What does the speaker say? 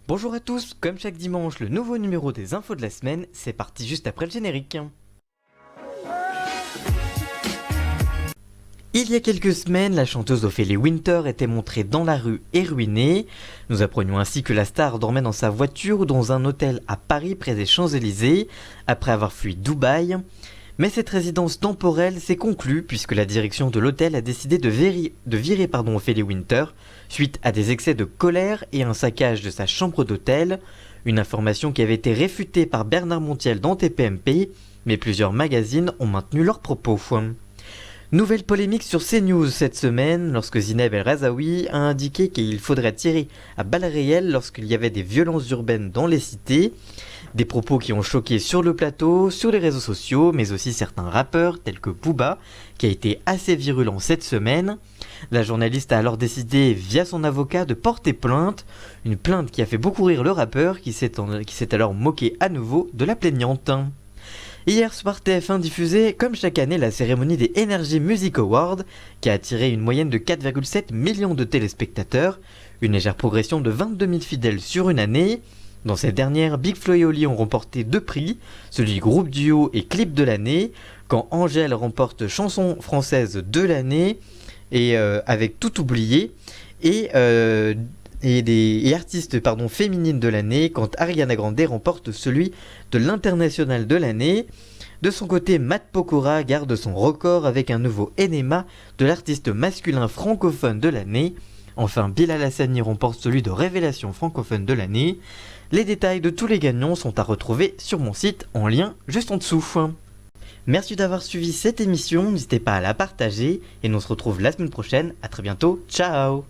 Bonjour à tous, comme chaque dimanche, le nouveau numéro des infos de la semaine, c'est parti juste après le générique. Il y a quelques semaines, la chanteuse Ophélie Winter était montrée dans la rue et ruinée. Nous apprenions ainsi que la star dormait dans sa voiture ou dans un hôtel à Paris près des Champs-Élysées, après avoir fui Dubaï. Mais cette résidence temporelle s'est conclue puisque la direction de l'hôtel a décidé de virer Ophélie Winter suite à des excès de colère et un saccage de sa chambre d'hôtel, une information qui avait été réfutée par Bernard Montiel dans TPMP, mais plusieurs magazines ont maintenu leurs propos. Nouvelle polémique sur CNews cette semaine lorsque Zineb El Razaoui a indiqué qu'il faudrait tirer à balles réelles lorsqu'il y avait des violences urbaines dans les cités. Des propos qui ont choqué sur le plateau, sur les réseaux sociaux, mais aussi certains rappeurs tels que Booba, qui a été assez virulent cette semaine. La journaliste a alors décidé, via son avocat, de porter plainte. Une plainte qui a fait beaucoup rire le rappeur, qui s'est alors moqué à nouveau de la plaignante. Hier soir, TF1 diffusait, comme chaque année, la cérémonie des Energy Music Awards, qui a attiré une moyenne de 4,7 millions de téléspectateurs, une légère progression de 22 000 fidèles sur une année. Dans cette dernière, Big Flo et Oli ont remporté 2 prix, celui groupe duo et clip de l'année, quand Angèle remporte chanson française de l'année, et avec Tout oublié, et artistes féminines de l'année, quand Ariana Grande remporte celui de l'international de l'année. De son côté, Matt Pokora garde son record avec un nouveau Enema de l'artiste masculin francophone de l'année. Enfin, Bilal Hassani remporte celui de révélation francophone de l'année. Les détails de tous les gagnants sont à retrouver sur mon site en lien juste en dessous. Merci d'avoir suivi cette émission, n'hésitez pas à la partager et nous se retrouve la semaine prochaine. À très bientôt, ciao.